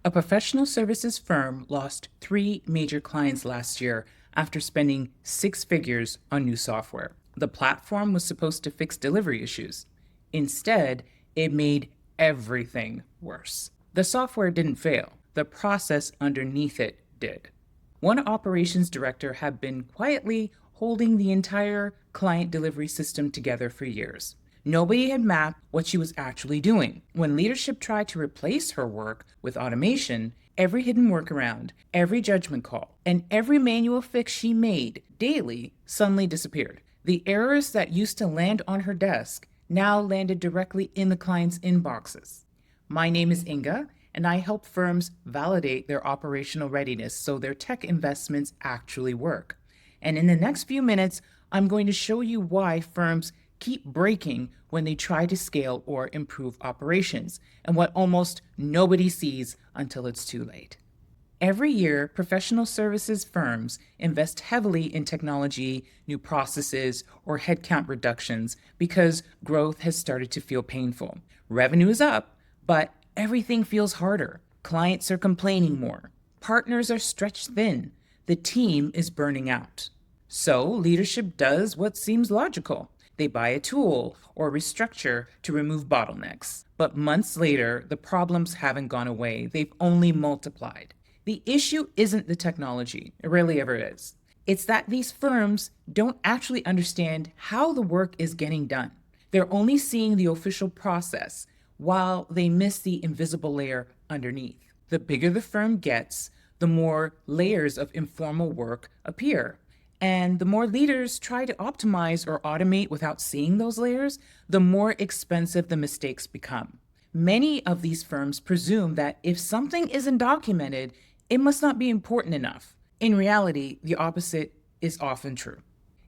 A professional services firm lost three major clients last year after spending six figures on new software. The platform was supposed to fix delivery issues. Instead, it made everything worse. The software didn't fail, the process underneath it did. One operations director had been quietly holding the entire client delivery system together for years. Nobody had mapped what she was actually doing. When leadership tried to replace her work with automation, every hidden workaround, every judgment call, and every manual fix she made daily suddenly disappeared. The errors that used to land on her desk now landed directly in the client's inboxes. My name is Inga, and I help firms validate their operational readiness so their tech investments actually work. And in the next few minutes, I'm going to show you why firms keep breaking when they try to scale or improve operations, and what almost nobody sees until it's too late. Every year, professional services firms invest heavily in technology, new processes, or headcount reductions because growth has started to feel painful. Revenue is up, but everything feels harder. Clients are complaining more. Partners are stretched thin. The team is burning out. So leadership does what seems logical. They buy a tool or restructure to remove bottlenecks. But months later, the problems haven't gone away. They've only multiplied. The issue isn't the technology. It rarely ever is. It's that these firms don't actually understand how the work is getting done. They're only seeing the official process while they miss the invisible layer underneath. The bigger the firm gets, the more layers of informal work appear. And the more leaders try to optimize or automate without seeing those layers, the more expensive the mistakes become. Many of these firms presume that if something isn't documented, it must not be important enough. In reality, the opposite is often true.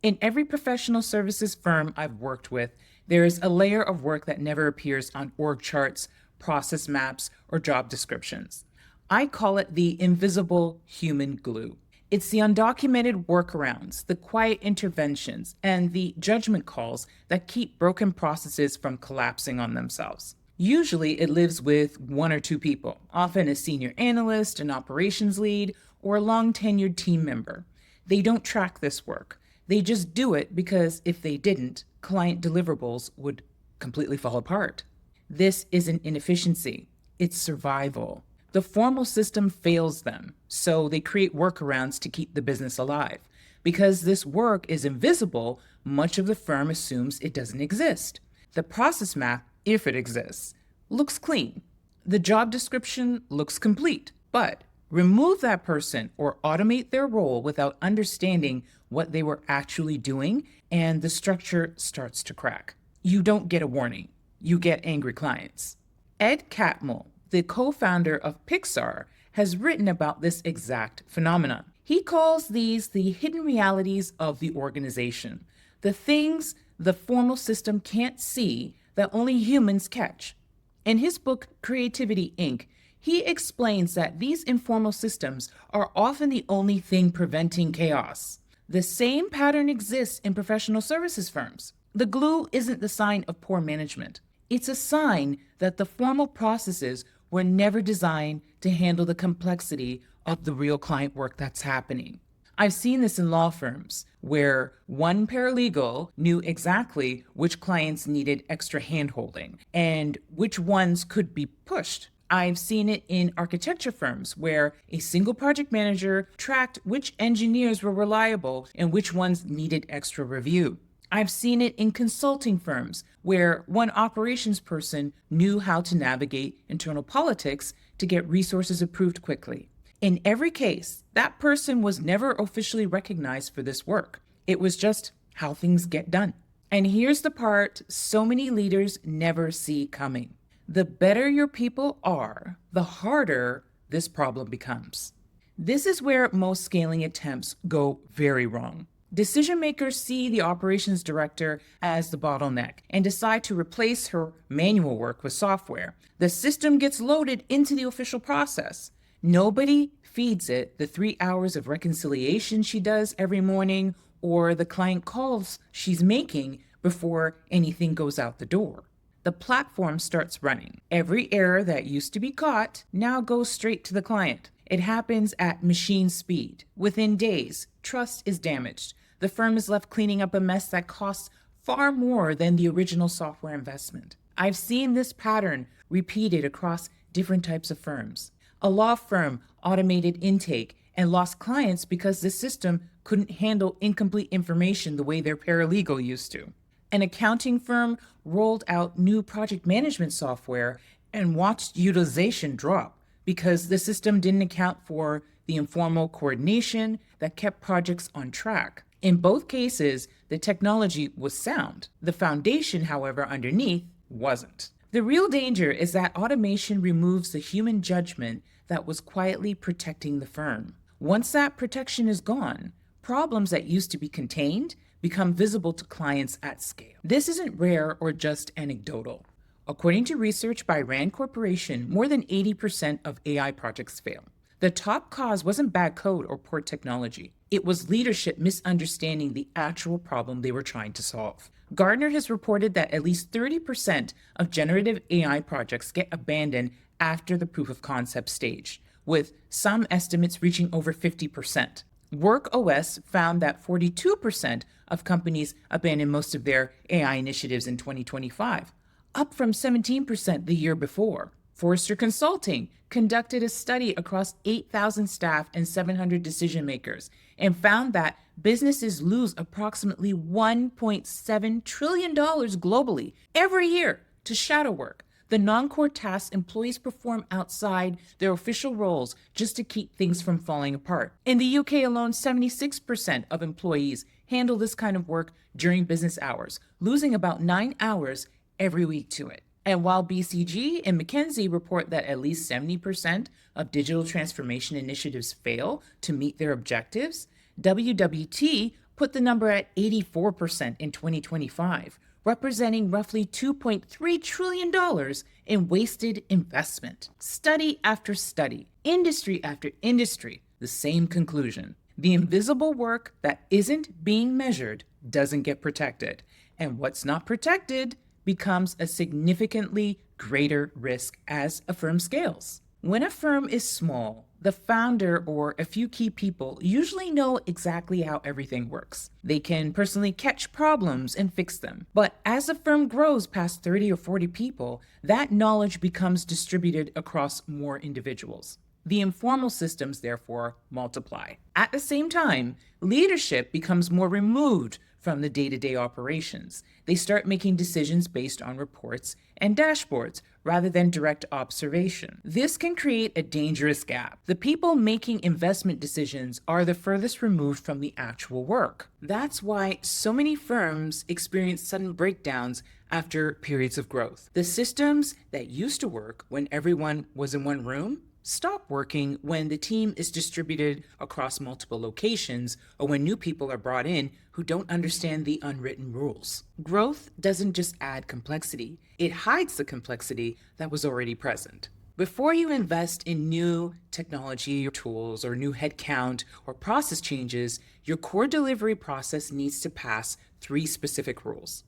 In every professional services firm I've worked with, there is a layer of work that never appears on org charts, process maps, or job descriptions. I call it the invisible human glue. It's the undocumented workarounds, the quiet interventions, and the judgment calls that keep broken processes from collapsing on themselves. Usually it lives with one or two people, often a senior analyst, an operations lead, or a long-tenured team member. They don't track this work. They just do it because if they didn't, client deliverables would completely fall apart. This isn't inefficiency, it's survival. The formal system fails them, so they create workarounds to keep the business alive. Because this work is invisible, much of the firm assumes it doesn't exist. The process map, if it exists, looks clean. The job description looks complete, but remove that person or automate their role without understanding what they were actually doing, and the structure starts to crack. You don't get a warning. You get angry clients. Ed Catmull, the co-founder of Pixar, has written about this exact phenomenon. He calls these the hidden realities of the organization, the things the formal system can't see that only humans catch. In his book, Creativity, Inc., he explains that these informal systems are often the only thing preventing chaos. The same pattern exists in professional services firms. The glue isn't the sign of poor management. It's a sign that the formal processes were never designed to handle the complexity of the real client work that's happening. I've seen this in law firms where one paralegal knew exactly which clients needed extra handholding and which ones could be pushed. I've seen it in architecture firms where a single project manager tracked which engineers were reliable and which ones needed extra review. I've seen it in consulting firms where one operations person knew how to navigate internal politics to get resources approved quickly. In every case, that person was never officially recognized for this work. It was just how things get done. And here's the part so many leaders never see coming. The better your people are, the harder this problem becomes. This is where most scaling attempts go very wrong. Decision makers see the operations director as the bottleneck and decide to replace her manual work with software. The system gets loaded into the official process. Nobody feeds it the 3 hours of reconciliation she does every morning or the client calls she's making before anything goes out the door. the platform starts running. Every error that used to be caught now goes straight to the client. It happens at machine speed. Within days, trust is damaged. The firm is left cleaning up a mess that costs far more than the original software investment. I've seen this pattern repeated across different types of firms. A law firm automated intake and lost clients because the system couldn't handle incomplete information the way their paralegal used to. An accounting firm rolled out new project management software and watched utilization drop because the system didn't account for the informal coordination that kept projects on track. In both cases, the technology was sound. The foundation, however, underneath wasn't. The real danger is that automation removes the human judgment that was quietly protecting the firm. Once that protection is gone, problems that used to be contained become visible to clients at scale. This isn't rare or just anecdotal. According to research by Rand Corporation, more than 80% of AI projects fail. The top cause wasn't bad code or poor technology. It was leadership misunderstanding the actual problem they were trying to solve. Gartner has reported that at least 30% of generative AI projects get abandoned after the proof of concept stage, with some estimates reaching over 50%. WorkOS found that 42% of companies abandoned most of their AI initiatives in 2025, up from 17% the year before. Forrester Consulting conducted a study across 8,000 staff and 700 decision makers and found that businesses lose approximately $1.7 trillion globally every year to shadow work, the non-core tasks employees perform outside their official roles just to keep things from falling apart. In the UK alone, 76% of employees handle this kind of work during business hours, losing about 9 hours every week to it. And while BCG and McKinsey report that at least 70% of digital transformation initiatives fail to meet their objectives, WWT put the number at 84% in 2025, representing roughly $2.3 trillion in wasted investment. Study after study, industry after industry, the same conclusion. The invisible work that isn't being measured doesn't get protected, and what's not protected becomes a significantly greater risk as a firm scales. When a firm is small, the founder or a few key people usually know exactly how everything works. They can personally catch problems and fix them. But as a firm grows past 30 or 40 people, that knowledge becomes distributed across more individuals. The informal systems, therefore, multiply. At the same time, leadership becomes more removed from the day-to-day operations. They start making decisions based on reports and dashboards rather than direct observation. This can create a dangerous gap. The people making investment decisions are the furthest removed from the actual work. That's why so many firms experience sudden breakdowns after periods of growth. The systems that used to work when everyone was in one room stop working when the team is distributed across multiple locations or when new people are brought in who don't understand the unwritten rules. Growth doesn't just add complexity, it hides the complexity that was already present. Before you invest in new technology or tools or new headcount or process changes, your core delivery process needs to pass 3 specific rules.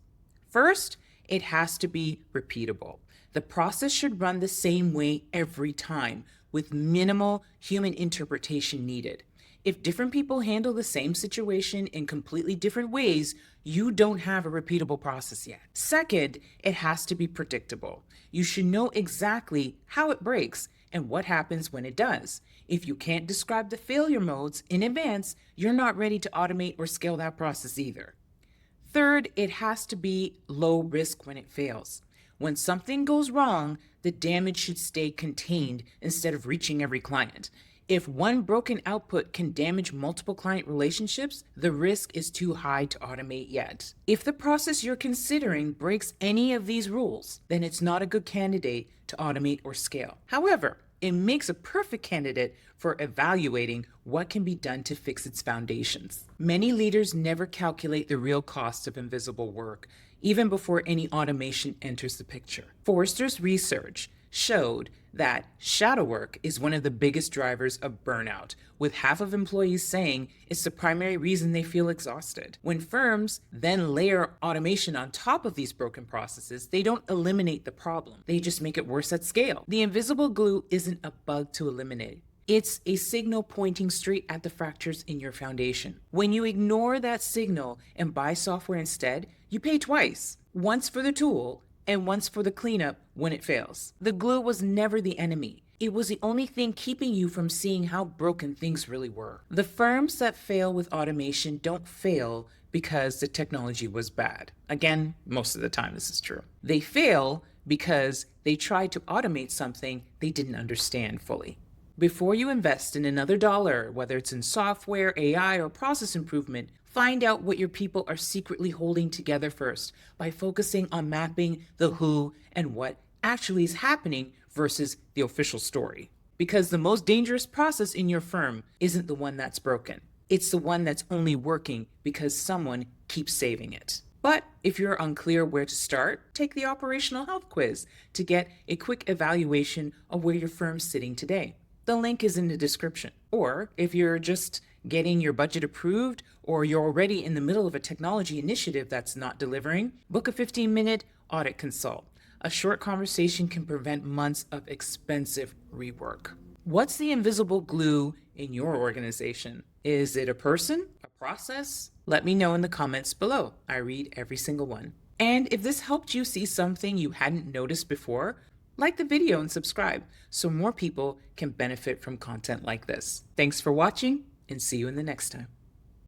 First, it has to be repeatable. The process should run the same way every time, with minimal human interpretation needed. If different people handle the same situation in completely different ways, you don't have a repeatable process yet. Second, it has to be predictable. You should know exactly how it breaks and what happens when it does. If you can't describe the failure modes in advance, you're not ready to automate or scale that process either. Third, it has to be low risk when it fails. When something goes wrong, the damage should stay contained instead of reaching every client. If one broken output can damage multiple client relationships, the risk is too high to automate yet. If the process you're considering breaks any of these rules, then it's not a good candidate to automate or scale. However, it makes a perfect candidate for evaluating what can be done to fix its foundations. Many leaders never calculate the real cost of invisible work, even before any automation enters the picture. Forrester's research showed that shadow work is one of the biggest drivers of burnout, with half of employees saying it's the primary reason they feel exhausted. When firms then layer automation on top of these broken processes, they don't eliminate the problem, they just make it worse at scale. The invisible glue isn't a bug to eliminate. It's a signal pointing straight at the fractures in your foundation. When you ignore that signal and buy software instead, you pay twice, once for the tool and once for the cleanup when it fails. The glue was never the enemy. It was the only thing keeping you from seeing how broken things really were. The firms that fail with automation don't fail because the technology was bad. Again, most of the time this is true. They fail because they tried to automate something they didn't understand fully. Before you invest in another dollar, whether it's in software, AI, or process improvement, find out what your people are secretly holding together first by focusing on mapping the who and what actually is happening versus the official story. Because the most dangerous process in your firm isn't the one that's broken. It's the one that's only working because someone keeps saving it. But if you're unclear where to start, take the operational health quiz to get a quick evaluation of where your firm's sitting today. The link is in the description. Or if you're just getting your budget approved or you're already in the middle of a technology initiative that's not delivering, book a 15-minute audit consult. A short conversation can prevent months of expensive rework. What's the invisible glue in your organization? Is it a person? A process? Let me know in the comments below. I read every single one. And if this helped you see something you hadn't noticed before, like the video and subscribe so more people can benefit from content like this. Thanks for watching and see you in the next time.